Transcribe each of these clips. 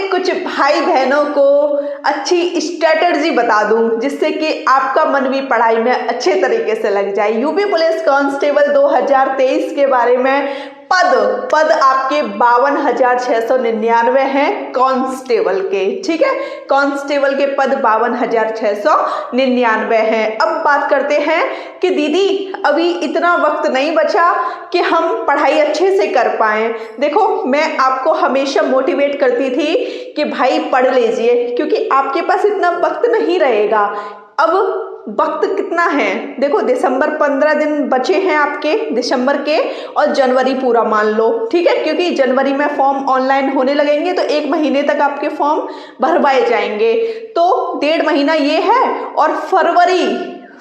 कुछ भाई बहनों को अच्छी स्ट्रेटजी बता दूं जिससे कि आपका मन भी पढ़ाई में अच्छे तरीके से लग जाए। यूपी पुलिस कांस्टेबल 2023 के बारे में पद आपके 52,699 हैं कांस्टेबल के। ठीक है, कांस्टेबल के पद 52,699 हैं। अब बात करते हैं कि दीदी अभी इतना वक्त नहीं बचा कि हम पढ़ाई अच्छे से कर पाएं। देखो, मैं आपको हमेशा मोटिवेट करती थी कि भाई पढ़ लीजिए, क्योंकि आपके पास इतना वक्त नहीं रहेगा। अब वक्त कितना है, देखो दिसंबर 15 दिन बचे हैं आपके दिसंबर के, और जनवरी पूरा मान लो। ठीक है, क्योंकि जनवरी में फॉर्म ऑनलाइन होने लगेंगे तो 1 महीने तक आपके फॉर्म भरवाए जाएंगे, तो 1.5 महीना ये है, और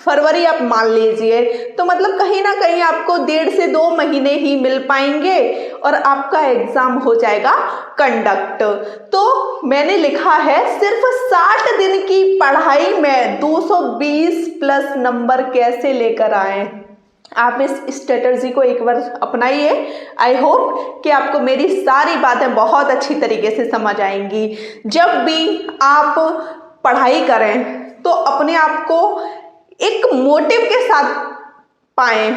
फरवरी आप मान लीजिए, तो मतलब कहीं ना कहीं आपको 1.5 से 2 महीने ही मिल पाएंगे और आपका एग्जाम हो जाएगा कंडक्ट। तो मैंने लिखा है सिर्फ 60 दिन की पढ़ाई में 220 प्लस नंबर कैसे लेकर आए। आप इस स्ट्रेटजी को एक बार अपनाइए। आई होप कि आपको मेरी सारी बातें बहुत अच्छी तरीके से समझ आएंगी। जब भी आप पढ़ाई करें तो अपने आप को एक मोटिव के साथ पाएं।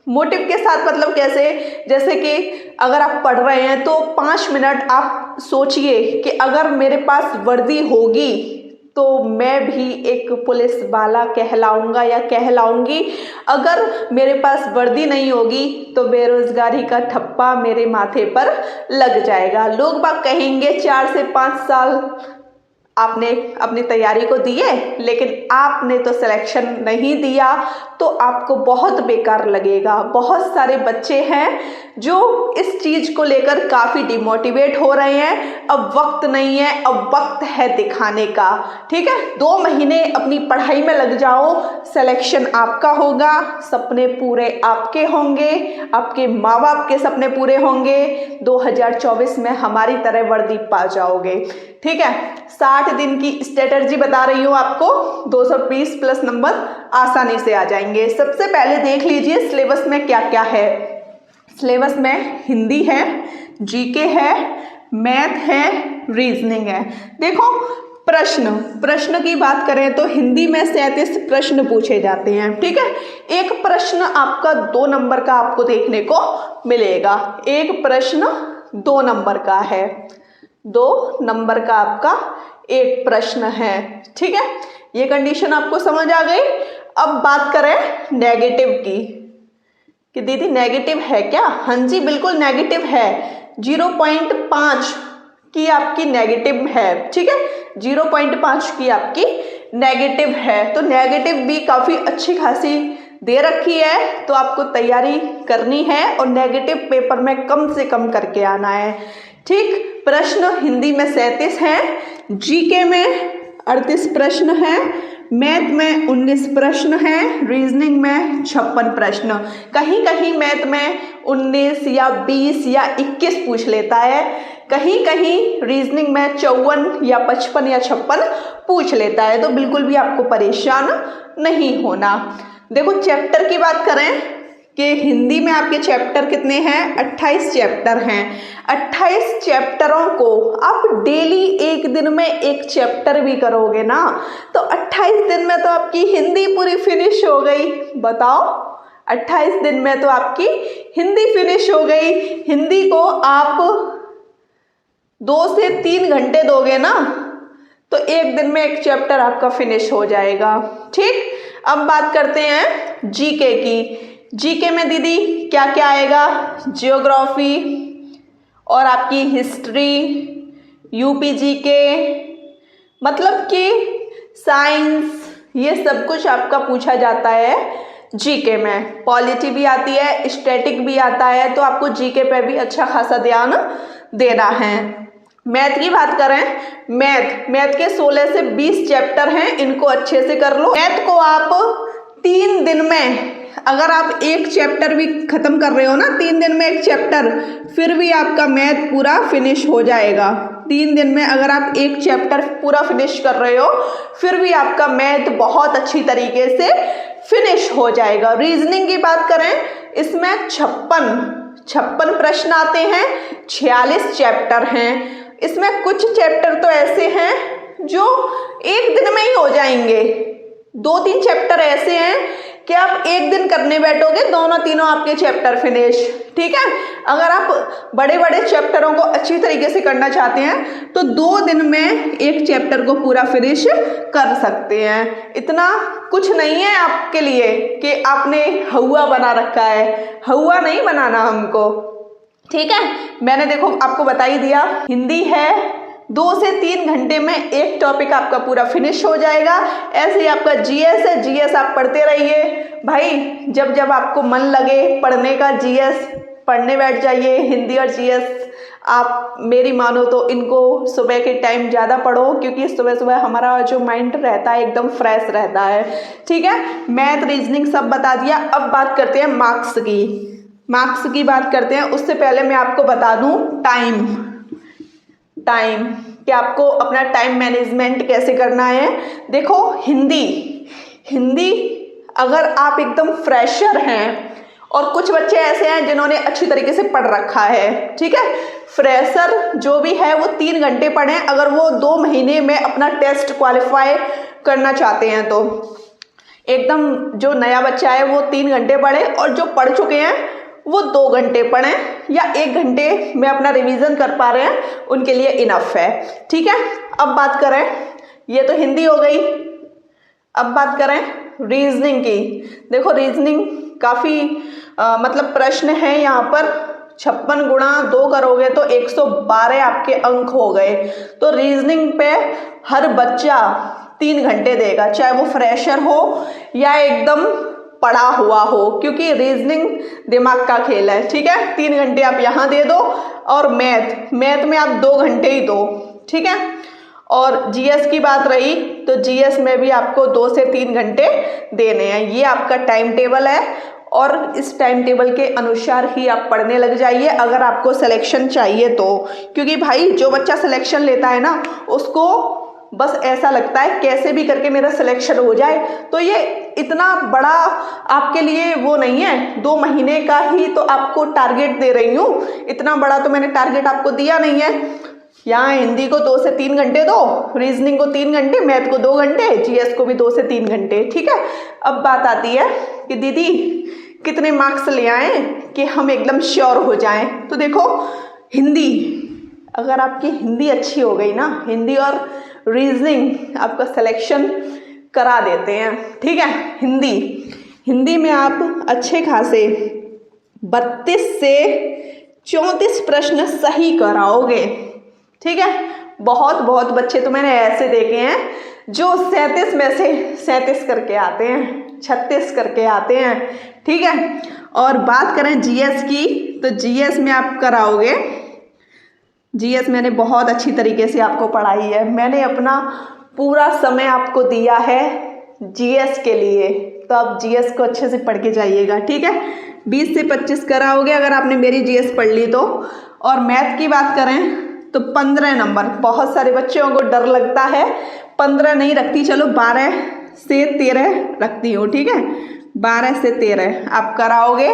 मोटिव के साथ मतलब कैसे, जैसे कि अगर आप पढ़ रहे हैं तो 5 मिनट आप सोचिए कि अगर मेरे पास वर्दी होगी तो मैं भी एक पुलिस वाला कहलाऊंगा या कहलाऊंगी। अगर मेरे पास वर्दी नहीं होगी तो बेरोजगारी का ठप्पा मेरे माथे पर लग जाएगा। लोग बाग कहेंगे 4 से 5 साल आपने अपनी तैयारी को दिए लेकिन आपने तो सिलेक्शन नहीं दिया, तो आपको बहुत बेकार लगेगा। बहुत सारे बच्चे हैं जो इस चीज़ को लेकर काफ़ी डिमोटिवेट हो रहे हैं। अब वक्त नहीं है, अब वक्त है दिखाने का। ठीक है, 2 महीने अपनी पढ़ाई में लग जाओ, सिलेक्शन आपका होगा, सपने पूरे आपके होंगे, आपके माँ बाप के सपने पूरे होंगे। 2024 में हमारी तरह वर्दी पा जाओगे। ठीक है, 60 दिन की स्ट्रेटजी बता रही हूँ आपको, 220 प्लस नंबर आसानी से आ जाएंगे। सबसे पहले देख लीजिए सिलेबस में क्या क्या है। सिलेबस में हिंदी है, जीके है, मैथ है, रीजनिंग है। देखो प्रश्न की बात करें तो हिंदी में 37 प्रश्न पूछे जाते हैं। ठीक है, एक प्रश्न आपका 2 नंबर का आपको देखने को मिलेगा। एक प्रश्न 2 नंबर का है, 2 नंबर का आपका एक प्रश्न है। ठीक है, ये कंडीशन आपको समझ आ गई। अब बात करें नेगेटिव की कि दीदी नेगेटिव है क्या। हाँ जी, बिल्कुल नेगेटिव है। 0.5 की आपकी नेगेटिव है। ठीक है, 0.5 की आपकी नेगेटिव है, तो नेगेटिव भी काफ़ी अच्छी खासी दे रखी है, तो आपको तैयारी करनी है और नेगेटिव पेपर में कम से कम करके आना है। ठीक, प्रश्न हिंदी में 37 हैं, जीके में 38 प्रश्न हैं, मैथ में 19 प्रश्न हैं, रीजनिंग में 56 प्रश्न। कहीं कहीं मैथ में 19 या 20 या 21 पूछ लेता है, कहीं कहीं रीजनिंग में 54 या 55 या 56 पूछ लेता है, तो बिल्कुल भी आपको परेशान नहीं होना। देखो चैप्टर की बात करें कि हिंदी में आपके चैप्टर कितने हैं, 28 चैप्टर हैं। 28 चैप्टरों को आप डेली एक दिन में एक चैप्टर भी करोगे ना, तो 28 दिन में तो आपकी हिंदी पूरी फिनिश हो गई। बताओ, 28 दिन में तो आपकी हिंदी फिनिश हो गई। हिंदी को आप 2 से 3 घंटे दोगे ना, तो एक दिन में एक चैप्टर आपका फिनिश हो जाएगा। ठीक, अब बात करते हैं जीके की। जीके में दीदी क्या क्या आएगा, ज्योग्राफी और आपकी हिस्ट्री, यूपी जीके, मतलब कि साइंस, ये सब कुछ आपका पूछा जाता है जीके में। पॉलिटी भी आती है, स्टैटिक भी आता है, तो आपको जीके पे भी अच्छा खासा ध्यान देना है। मैथ की बात करें, मैथ के 16 से 20 चैप्टर हैं, इनको अच्छे से कर लो। मैथ को आप 3 दिन में, अगर आप एक चैप्टर भी खत्म कर रहे हो ना, 3 दिन में एक चैप्टर, फिर भी आपका मैथ पूरा फिनिश हो जाएगा। 3 दिन में अगर आप एक चैप्टर पूरा फिनिश कर रहे हो, फिर भी आपका मैथ बहुत अच्छी तरीके से फिनिश हो जाएगा। रीजनिंग की बात करें, इसमें 56 प्रश्न आते हैं, 46 चैप्टर हैं। इसमें कुछ चैप्टर तो ऐसे हैं जो एक दिन में ही हो जाएंगे, 2-3 चैप्टर ऐसे हैं कि आप एक दिन करने बैठोगे दोनों तीनों आपके चैप्टर फिनिश। ठीक है, अगर आप बड़े बड़े चैप्टरों को अच्छी तरीके से करना चाहते हैं तो 2 दिन में एक चैप्टर को पूरा फिनिश कर सकते हैं। इतना कुछ नहीं है आपके लिए कि आपने हवा बना रखा है, हवा नहीं बनाना हमको। ठीक है, मैंने देखो आपको बता ही दिया, हिंदी है 2 से 3 घंटे में एक टॉपिक आपका पूरा फिनिश हो जाएगा। ऐसे ही आपका जीएस है, जीएस आप पढ़ते रहिए भाई, जब जब आपको मन लगे पढ़ने का जीएस पढ़ने बैठ जाइए। हिंदी और जीएस आप मेरी मानो तो इनको सुबह के टाइम ज़्यादा पढ़ो, क्योंकि सुबह सुबह हमारा जो माइंड रहता है एकदम फ्रेश रहता है। ठीक है, मैथ रीजनिंग सब बता दिया। अब बात करते हैं मार्क्स की बात करते हैं। उससे पहले मैं आपको बता दूं टाइम कि आपको अपना टाइम मैनेजमेंट कैसे करना है। देखो हिंदी अगर आप एकदम फ्रेशर हैं, और कुछ बच्चे ऐसे हैं जिन्होंने अच्छी तरीके से पढ़ रखा है, ठीक है, फ्रेशर जो भी है वो 3 घंटे पढ़ें। अगर वो 2 महीने में अपना टेस्ट क्वालिफाई करना चाहते हैं तो एकदम जो नया बच्चा है वो 3 घंटे पढ़े, और जो पढ़ चुके हैं वो 2 घंटे पढ़ें या 1 घंटे में अपना रिवीजन कर पा रहे हैं, उनके लिए इनफ है। ठीक है, अब बात करें, ये तो हिंदी हो गई। अब बात करें रीजनिंग की। देखो रीजनिंग काफ़ी मतलब प्रश्न है यहाँ पर। 56 गुणा 2 करोगे तो 112 आपके अंक हो गए। तो रीजनिंग पे हर बच्चा 3 घंटे देगा, चाहे वो फ्रेशर हो या एकदम पढ़ा हुआ हो, क्योंकि रीजनिंग दिमाग का खेल है। ठीक है, 3 घंटे आप यहाँ दे दो, और मैथ में आप 2 घंटे ही दो। ठीक है, और जीएस की बात रही तो जीएस में भी आपको 2 से 3 घंटे देने हैं। ये आपका टाइम टेबल है, और इस टाइम टेबल के अनुसार ही आप पढ़ने लग जाइए अगर आपको सिलेक्शन चाहिए तो। क्योंकि भाई जो बच्चा सिलेक्शन लेता है ना, उसको बस ऐसा लगता है कैसे भी करके मेरा सिलेक्शन हो जाए। तो ये इतना बड़ा आपके लिए वो नहीं है, 2 महीने का ही तो आपको टारगेट दे रही हूँ, इतना बड़ा तो मैंने टारगेट आपको दिया नहीं है। यहाँ हिंदी को 2 से 3 घंटे दो, रीजनिंग को 3 घंटे, मैथ को 2 घंटे, जीएस को भी 2 से 3 घंटे। ठीक है, अब बात आती है कि दीदी कितने मार्क्स ले आए कि हम एकदम श्योर हो जाएं। तो देखो हिंदी, अगर आपकी हिंदी अच्छी हो गई ना, हिंदी और रीजनिंग आपका सिलेक्शन करा देते हैं। ठीक है, हिंदी में आप अच्छे खासे 32 से 34 प्रश्न सही कराओगे। ठीक है, बहुत बच्चे तो मैंने ऐसे देखे हैं जो 37 में से 37 करके आते हैं, 36 करके आते हैं। ठीक है, और बात करें जीएस की, तो जीएस में आप कराओगे, जीएस मैंने बहुत अच्छी तरीके से आपको पढ़ाई है। मैंने अपना पूरा समय आपको दिया है जीएस के लिए, तो आप जीएस को अच्छे से पढ़ के जाइएगा। ठीक है, 20 से 25 कराओगे अगर आपने मेरी जीएस पढ़ ली तो। और मैथ की बात करें तो 15 नंबर, बहुत सारे बच्चों को डर लगता है 15 नहीं रखती, चलो 12 से 13 रखती हूँ। ठीक है, 12 से 13 आप कराओगे।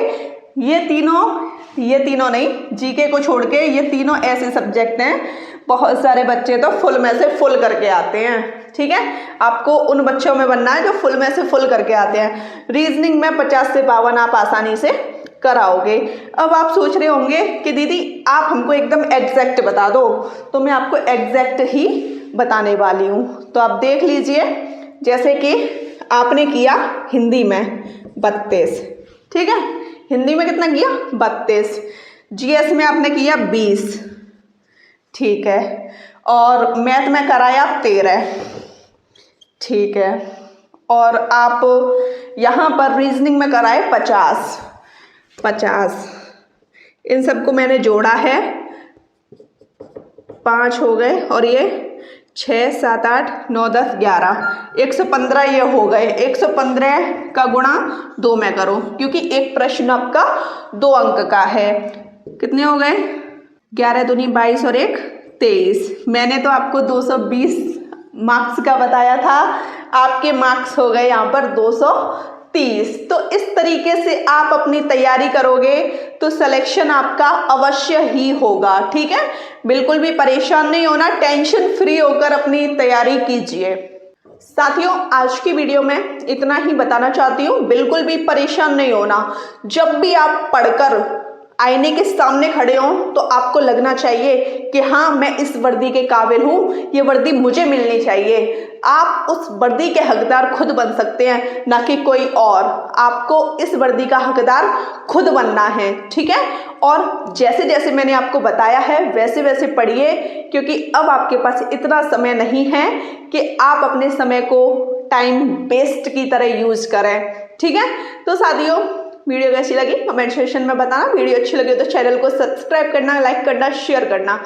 ये तीनों नहीं, जीके को छोड़ के ये तीनों ऐसे सब्जेक्ट हैं, बहुत सारे बच्चे तो फुल में से फुल करके आते हैं। ठीक है, आपको उन बच्चों में बनना है जो फुल में से फुल करके आते हैं। रीजनिंग में 50 से 52 आप आसानी से कराओगे। अब आप सोच रहे होंगे कि दीदी आप हमको एकदम एग्जैक्ट बता दो, तो मैं आपको एग्जैक्ट ही बताने वाली हूँ। तो आप देख लीजिए, जैसे कि आपने किया हिंदी में 32, ठीक है, हिंदी में कितना किया 32, जीएस में आपने किया 20, ठीक है, और मैथ में कराया 13, ठीक है, और आप यहाँ पर रीजनिंग में कराए 50। इन सबको मैंने जोड़ा है, 5 हो गए, और ये 6, 7, 8, 9, 10, 11, 115 ये हो गए। 115 का गुणा 2 में करो, क्योंकि एक प्रश्न आपका 2 अंक का है। कितने हो गए? 11 दूनी 22 और 1 23। मैंने तो आपको 220 मार्क्स का बताया था, आपके मार्क्स हो गए यहाँ पर 223। 30। तो इस तरीके से आप अपनी तैयारी करोगे तो सिलेक्शन आपका अवश्य ही होगा। ठीक है, बिल्कुल भी परेशान नहीं होना, टेंशन फ्री होकर अपनी तैयारी कीजिए। साथियों, आज की वीडियो में इतना ही बताना चाहती हूँ, बिल्कुल भी परेशान नहीं होना। जब भी आप पढ़कर आईने के सामने खड़े हों तो आपको लगना चाहिए कि हाँ, मैं इस वर्दी के काबिल हूँ, ये वर्दी मुझे मिलनी चाहिए। आप उस वर्दी के हकदार खुद बन सकते हैं, ना कि कोई और। आपको इस वर्दी का हकदार खुद बनना है। ठीक है, और जैसे जैसे मैंने आपको बताया है वैसे वैसे पढ़िए, क्योंकि अब आपके पास इतना समय नहीं है कि आप अपने समय को टाइम वेस्ट की तरह यूज करें। ठीक है, तो साथियों, वीडियो कैसी लगी कमेंट सेक्शन में बताना। वीडियो अच्छी लगी तो चैनल को सब्सक्राइब करना, लाइक करना, शेयर करना।